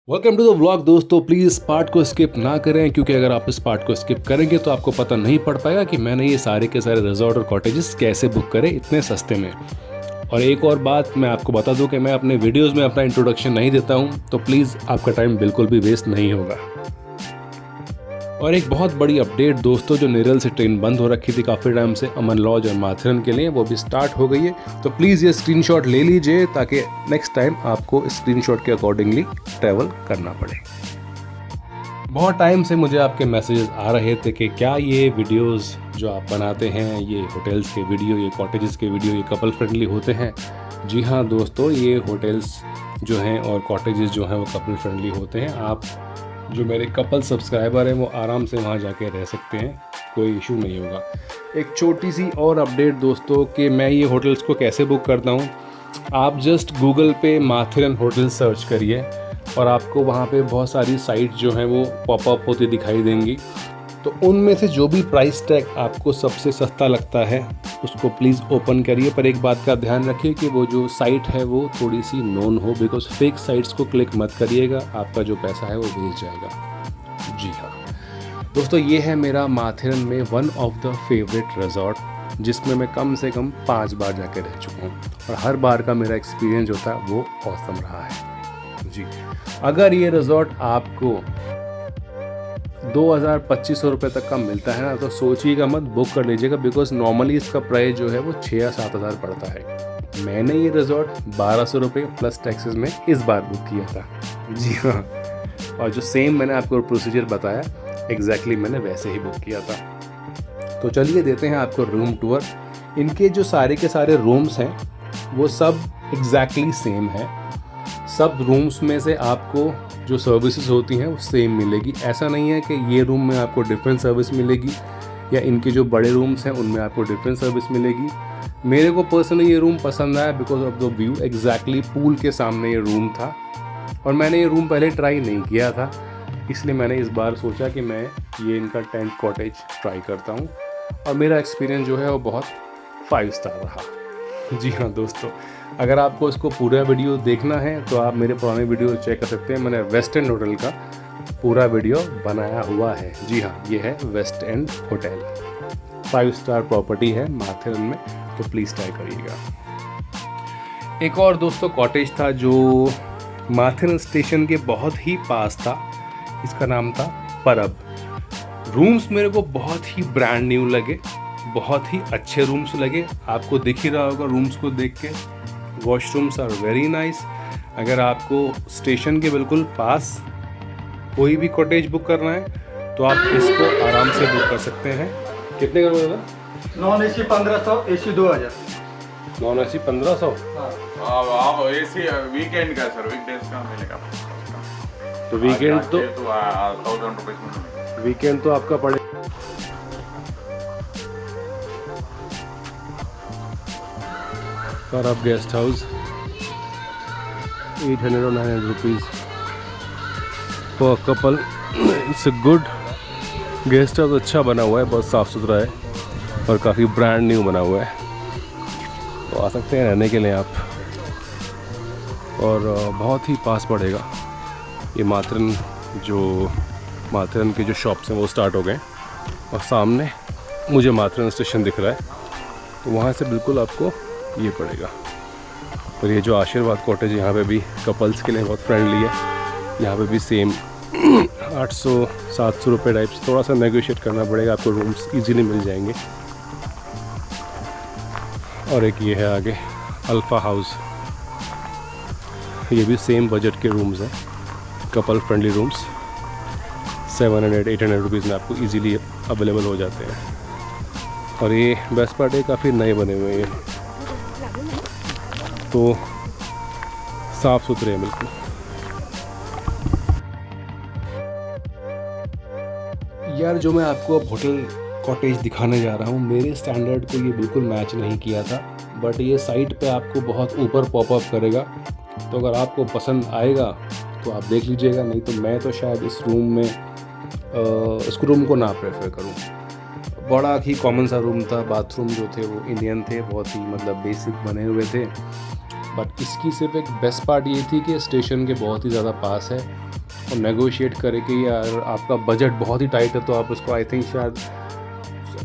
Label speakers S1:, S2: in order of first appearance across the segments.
S1: Welcome to the vlog दोस्तों। Please इस part को स्किप ना करें, क्योंकि अगर आप इस पार्ट को स्किप करेंगे तो आपको पता नहीं पड़ पाएगा कि मैंने ये सारे के सारे रिजॉर्ट और कॉटेजेस कैसे बुक करे इतने सस्ते में। और एक और बात मैं आपको बता दूं कि मैं अपने वीडियोस में अपना इंट्रोडक्शन नहीं देता हूं, तो प्लीज़ आपका टाइम बिल्कुल भी वेस्ट नहीं होगा। और एक बहुत बड़ी अपडेट दोस्तों, जो नेरल से ट्रेन बंद हो रखी थी काफ़ी टाइम से अमन लॉज और माथेरन के लिए, वो भी स्टार्ट हो गई है। तो प्लीज़ ये स्क्रीनशॉट ले लीजिए ताकि नेक्स्ट टाइम आपको स्क्रीनशॉट के अकॉर्डिंगली ट्रैवल करना पड़े। बहुत टाइम से मुझे आपके मैसेजेस आ रहे थे कि क्या ये वीडियोस जो आप बनाते हैं, ये होटल्स के वीडियो, ये कॉटेजेस के वीडियो, ये कपल फ्रेंडली होते हैं। जी हाँ दोस्तों, ये होटल्स जो हैं और कॉटेजेस जो हैं वो कपल फ्रेंडली होते हैं। आप जो मेरे कपल सब्सक्राइबर हैं वो आराम से वहाँ जाके रह सकते हैं, कोई इशू नहीं होगा। एक छोटी सी और अपडेट दोस्तों कि मैं ये होटल्स को कैसे बुक करता हूँ। आप जस्ट गूगल पे माथेरन होटल सर्च करिए और आपको वहाँ पे बहुत सारी साइट जो हैं वो पॉपअप होती दिखाई देंगी। तो उनमें से जो भी प्राइस टैग आपको सबसे सस्ता लगता है उसको प्लीज़ ओपन करिए। पर एक बात का ध्यान रखिए कि वो जो साइट है वो थोड़ी सी नोन हो, बिकॉज फेक साइट्स को क्लिक मत करिएगा, आपका जो पैसा है वो वेस्ट जाएगा। जी हाँ दोस्तों, ये है मेरा माथेरन में one of the favourite resort, जिसमें मैं कम से कम 5 बार जाके रह चुका हूँ और हर बार का मेरा एक्सपीरियंस जो था वो ऑसम रहा है। जी, अगर ये रिजॉर्ट आपको 2,000-2,500 रुपये तक का मिलता है ना, तो सोचिएगा मत, बुक कर लीजिएगा। बिकॉज नॉर्मली इसका प्राइस जो है वो 6 या 7 हज़ार पड़ता है। मैंने ये रिजॉर्ट 1,200 रुपये प्लस टैक्सेस में इस बार बुक किया था। जी हाँ, और जो सेम मैंने आपको प्रोसीजर बताया एग्जैक्टली मैंने वैसे ही बुक किया था। तो चलिए देते हैं आपको रूम टूर। इनके जो सारे के सारे रूम्स हैं वो सब एग्जैक्टली सेम है। सब रूम्स में से आपको जो सर्विसेज होती हैं वो सेम मिलेगी। ऐसा नहीं है कि ये रूम में आपको डिफरेंट सर्विस मिलेगी या इनके जो बड़े रूम्स हैं उनमें आपको डिफरेंट सर्विस मिलेगी। मेरे को पर्सनली ये रूम पसंद आया because of the view. Exactly pool के सामने ये रूम था और मैंने ये रूम पहले ट्राई नहीं किया था, इसलिए मैंने इस बार सोचा कि मैं ये इनका टेंट कॉटेज ट्राई करता हूँ और मेरा एक्सपीरियंस जो है वो बहुत 5 स्टार रहा। जी हाँ दोस्तों, अगर आपको इसको पूरा वीडियो देखना है तो आप मेरे पुराने वीडियो चेक कर सकते हैं। मैंने वेस्ट एंड होटल का पूरा वीडियो बनाया हुआ है। जी हाँ, ये है West End hotel, 5 star property है माथेरन में, तो प्लीज़ ट्राई करिएगा। एक और दोस्तों कॉटेज था जो माथेरन स्टेशन के बहुत ही पास था, इसका नाम था परब। रूम्स मेरे को बहुत ही ब्रांड न्यू लगे, बहुत ही अच्छे रूम्स लगे। आपको दिख ही रहा होगा रूम्स को देख के। Washrooms are very nice. अगर आपको स्टेशन के बिल्कुल पास कोई भी कॉटेज बुक करना है तो आप इसको आराम से बुक कर सकते हैं। कितने का बोला?
S2: Non AC 1500, AC 2000।
S1: Non AC 1500।
S3: आप एसी वीकेंड का सर, वीकडेज का मिलेगा।
S1: तो वीकेंड तो
S3: 1000 रुपीज में मिलेगा।
S1: वीकेंड तो आपका पड़े पर अब गेस्ट हाउस 800 और 900 रुपीज़ पर couple. It's a good guest house, अच्छा बना हुआ है, बहुत साफ़ सुथरा है और काफ़ी ब्रांड न्यू बना हुआ है। तो आ सकते हैं रहने के लिए आप, और बहुत ही पास पड़ेगा। ये माथेरन के जो शॉप्स हैं वो स्टार्ट हो गए और सामने मुझे माथेरन स्टेशन दिख रहा है, तो वहाँ से बिल्कुल आपको ये पड़ेगा। और ये जो आशीर्वाद कॉटेज यहाँ पे भी कपल्स के लिए बहुत फ्रेंडली है। यहाँ पे भी सेम 800-700 रुपये टाइप्स, थोड़ा सा नेगोशिएट करना पड़ेगा, आपको रूम्स इजीली मिल जाएंगे। और एक ये है आगे अल्फ़ा हाउस, ये भी सेम बजट के रूम्स हैं, कपल फ्रेंडली रूम्स। 700-800 रुपीज़ में आपको इजीली अवेलेबल हो जाते हैं। और ये बेस्ट पार्ट है, काफ़ी नए बने हुए हैं, तो साफ़ सुथरे हैं बिल्कुल। यार जो मैं आपको अब होटल कॉटेज दिखाने जा रहा हूँ, मेरे स्टैंडर्ड को ये बिल्कुल मैच नहीं किया था, बट ये साइट पे आपको बहुत ऊपर पॉपअप करेगा। तो अगर आपको पसंद आएगा तो आप देख लीजिएगा, नहीं तो मैं तो शायद इस रूम को ना प्रेफर करूँ। बड़ा ही कॉमन सा रूम था, बाथरूम जो थे वो इंडियन थे, बहुत ही मतलब बेसिक बने हुए थे। बट इसकी सिर्फ एक बेस्ट पार्ट ये थी कि स्टेशन के बहुत ही ज़्यादा पास है, और नेगोशिएट करे कि यार आपका बजट बहुत ही टाइट है तो आप उसको आई थिंक शायद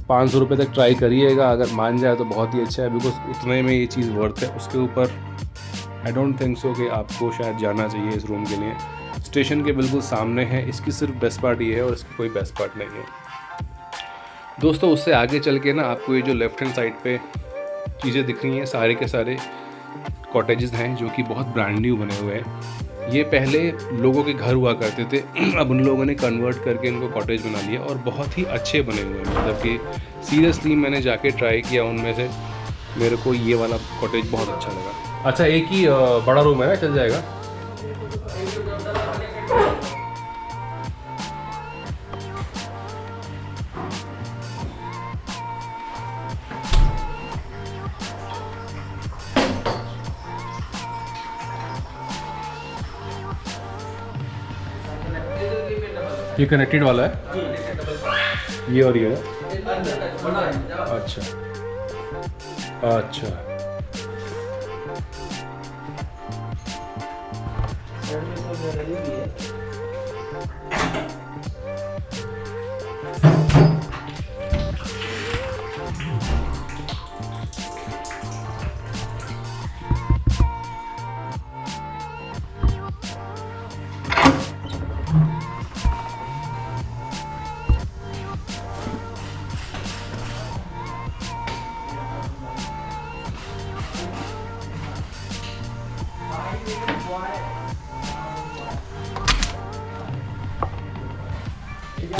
S1: 500 रुपये तक ट्राई करिएगा, अगर मान जाए तो बहुत ही अच्छा है, बिकॉज उतने में ये चीज़ वर्थ है। उसके ऊपर आई डोंट थिंक सो कि आपको शायद जाना चाहिए इस रूम के लिए। स्टेशन के बिल्कुल सामने है, इसकी सिर्फ बेस्ट पार्ट ये है और इसकी कोई बेस्ट पार्ट नहीं है दोस्तों। उससे आगे चल के ना आपको ये जो लेफ्ट हैंड साइड पे चीज़ें दिख रही हैं, सारे के सारे कॉटेजेस हैं जो कि बहुत ब्रांड न्यू बने हुए हैं। ये पहले लोगों के घर हुआ करते थे, अब उन लोगों ने कन्वर्ट करके इनको कॉटेज बना लिया और बहुत ही अच्छे बने हुए हैं। मतलब कि सीरियसली मैंने जाके ट्राई किया, उनमें से मेरे को ये वाला कॉटेज बहुत अच्छा लगा। अच्छा, एक ही बड़ा रूम है ना, चल जाएगा? ये कनेक्टेड वाला है, ये और ये है। अच्छा अच्छा,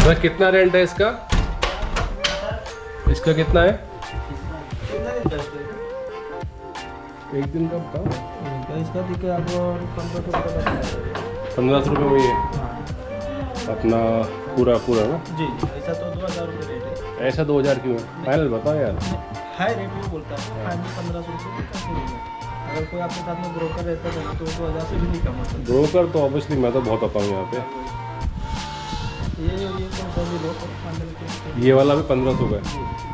S1: सर कितना रेंट है इसका? इसका कितना है? एक दिन का बताओ।
S2: इसका देखिए आपको
S1: 1500 रुपये में ये अपना पूरा ना?
S2: जी, ऐसा तो 2000 रुपये रेट है।
S1: ऐसा 2000 क्यों है? फाइनल बताओ यार।
S2: हाई रेट वो बोलता है, फाइनल 1500 रुपये का है। अगर कोई आपके साथ में ब्रोकर रहता है तो 2000 से भी नहीं कम होता।
S1: ब्रोकर तो ऑब्वियसली मैं तो बहुत आता हूँ यहाँ पे।
S2: ये कौन सा भी लो फाइनल के,
S1: ये वाला भी 1500 का है,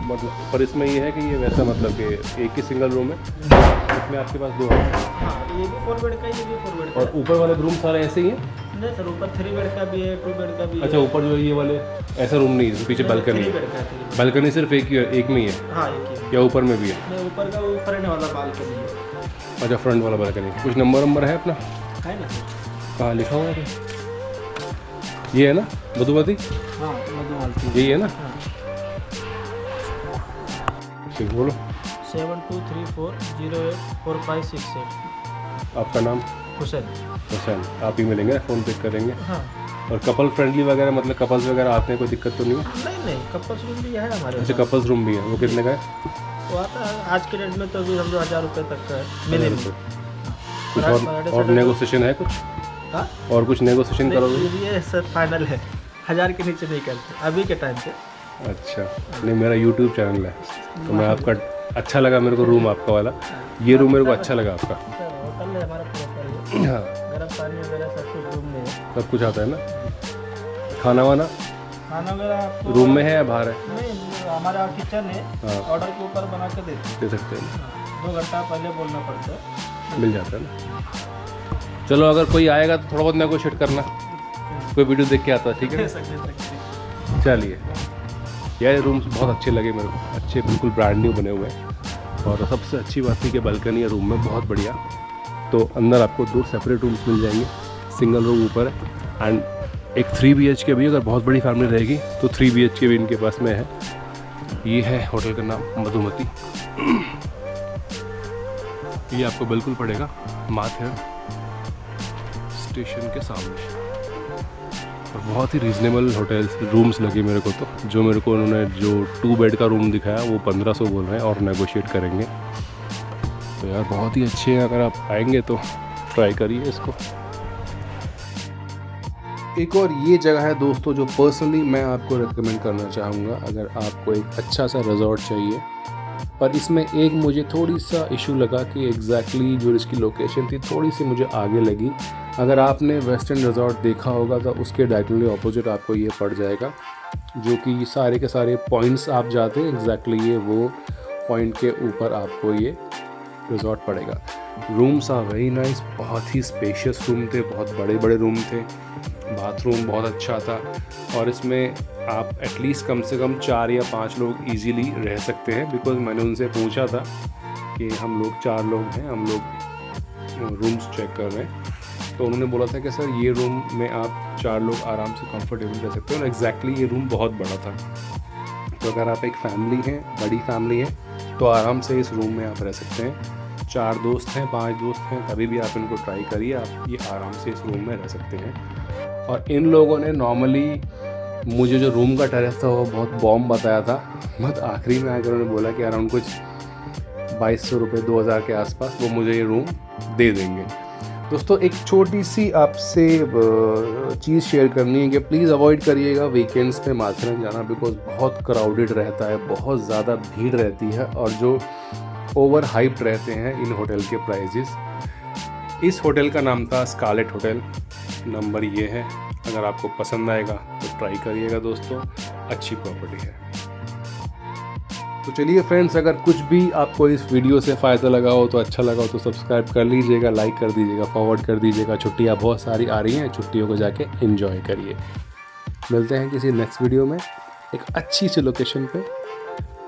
S1: मतलब पर इसमें ये है कि ये वैसा मतलब कि एक ही सिंगल रूम है, इसमें आपके पास 2 है।
S2: हाँ, ये भी 4 बेड का, ये भी 4 बेड का।
S1: और ऊपर वाले रूम सारे ऐसे ही हैं?
S2: नहीं सर, ऊपर 3 बेड का भी है, 2 बेड का भी है।
S1: अच्छा, ऊपर जो है ये वाले ऐसा रूम नहीं है, पीछे बालकनी
S2: 3
S1: है।
S2: बेड का है।
S1: बालकनी सिर्फ एक में ही है
S2: हाँ, एक ही है।
S1: या ऊपर में भी है?
S2: नहीं, ऊपर का वो फ्रंट वाला बालकनी है।
S1: अच्छा, फ्रंट वाला बालकनी। कुछ नंबर है अपना?
S2: है ना?
S1: कहाँ लिखा हुआ है? ये है ना मधुमती?
S2: हाँ, मधुमालती।
S1: यही है ना?
S2: हाँ।
S1: ठीक, बोलो।
S2: 7234084568।
S1: आपका नाम?
S2: हुसैन।
S1: हुसैन। आप ही मिलेंगे, फ़ोन पिक करेंगे।
S2: हाँ।
S1: और कपल फ्रेंडली वगैरह, मतलब कपल्स वगैरह आते हैं, कोई दिक्कत तो नहीं है?
S2: नहीं, कपल्स रूम भी है हमारे
S1: अच्छा,
S2: पास।
S1: कपल्स रूम भी है। वो कितने का है?
S2: वो आता है आज के रेट में तो अभी समझो 1000 रुपये तक का है मिनिमम।
S1: कुछ और नेगोशिएशन है कुछ?
S2: हाँ?
S1: और कुछ नेगोशिएशन करोगे?
S2: ये सर फाइनल है, 1000 के नीचे नहीं करते अभी के टाइम पे।
S1: अच्छा, नहीं मेरा यूट्यूब चैनल है तो मैं आपका अच्छा लगा मेरे को रूम आपका वाला, ये रूम मेरे को अच्छा लगा आपका।
S2: सर होटल है हमारा प्रॉपर,
S1: हाँ,
S2: गर्म पानी वगैरह सब कुछ रूम में है।
S1: सब कुछ आता है ना? खाना वाना
S2: खाना वगैरह आपको
S1: रूम में है या बाहर है?
S2: नहीं, हमारा किचन है,
S1: हाँ।
S2: ऑर्डर के ऊपर बना के
S1: दे सकते हैं ना?
S2: 2 घंटा पहले बोलना पड़ता है।
S1: मिल जाता है ना? चलो, अगर कोई आएगा तो थोड़ा बहुत नेगोशिएट करना, कोई वीडियो देख के आता है, ठीक है? चलिए, ये रूम्स बहुत अच्छे लगे मेरे को, अच्छे बिल्कुल ब्रांड न्यू बने हुए हैं। और सबसे अच्छी बात थी कि बालकनी है रूम में, बहुत बढ़िया। तो अंदर आपको 2 सेपरेट रूम्स मिल जाएंगे, सिंगल रूम ऊपर है एंड एक 3 BHK भी, अगर बहुत बड़ी फैमिली रहेगी तो 3 BHK भी इनके पास में है। ये है होटल का नाम मधुमती। ये आपको बिल्कुल पड़ेगा माथेर स्टेशन के सामने। और बहुत ही रीज़नेबल होटल्स रूम्स लगे मेरे को, तो जो मेरे को उन्होंने जो 2 बेड का रूम दिखाया वो 1500 बोल रहे हैं और नेगोशिएट करेंगे। तो यार बहुत ही अच्छे हैं, अगर आप आएंगे तो ट्राई करिए इसको। एक और ये जगह है दोस्तों जो पर्सनली मैं आपको रिकमेंड करना चाहूँगा, अगर आपको एक अच्छा सा रिजॉर्ट चाहिए। पर इसमें एक मुझे थोड़ी सा इशू लगा कि एग्जैक्टली जो इसकी लोकेशन थी थोड़ी सी मुझे आगे लगी। अगर आपने वेस्टर्न रिजॉर्ट देखा होगा तो उसके डायरेक्टली ऑपोजिट आपको ये पड़ जाएगा, जो कि सारे के सारे पॉइंट्स आप जाते हैं एग्जैक्टली ये वो पॉइंट के ऊपर आपको ये रिजॉर्ट पड़ेगा। रूम्स आर वेरी नाइस, बहुत ही स्पेशियस रूम थे, बहुत बड़े बड़े रूम थे, बाथरूम बहुत अच्छा था और इसमें आप एटलीस्ट कम से कम 4 या 5 लोग इजीली रह सकते हैं। बिकॉज मैंने उनसे पूछा था कि हम लोग 4 लोग हैं, हम लोग रूम्स चेक कर रहे हैं, तो उन्होंने बोला था कि सर ये रूम में आप 4 लोग आराम से कंफर्टेबल रह सकते हो। और एग्जैक्टली ये रूम बहुत बड़ा था, तो अगर आप एक फैमिली हैं, बड़ी फैमिली है, तो आराम से इस रूम में आप रह सकते हैं। 4 दोस्त हैं, 5 दोस्त हैं, तभी भी आप इनको ट्राई करिए, आप ये आराम से इस रूम में रह सकते हैं। और इन लोगों ने नॉर्मली मुझे जो रूम का टेरेस था वो बहुत बॉम्ब बताया था, बट आखिरी में आकर उन्होंने बोला कि अराउंड कुछ 2200 रुपये 2000 के आसपास वो मुझे ये रूम दे देंगे। दोस्तों एक छोटी सी आपसे चीज़ शेयर करनी है कि प्लीज़ अवॉइड करिएगा वीकेंड्स पे माथेरन जाना, बिकॉज बहुत क्राउडेड रहता है, बहुत ज़्यादा भीड़ रहती है और जो ओवर हाइप्ड रहते हैं इन होटल के प्राइजेस। इस होटल का नाम था स्कारलेट होटल, नंबर ये है, अगर आपको पसंद आएगा तो ट्राई करिएगा दोस्तों, अच्छी प्रॉपर्टी है। तो चलिए फ्रेंड्स, अगर कुछ भी आपको इस वीडियो से फ़ायदा लगा हो तो अच्छा लगा हो तो सब्सक्राइब कर लीजिएगा, लाइक कर दीजिएगा, फॉरवर्ड कर दीजिएगा। छुट्टियाँ बहुत सारी आ रही हैं, छुट्टियों को जाके एंजॉय करिए। मिलते हैं किसी नेक्स्ट वीडियो में एक अच्छी सी लोकेशन पे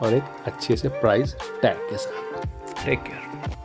S1: और एक अच्छे से प्राइस टैग के साथ। Take care.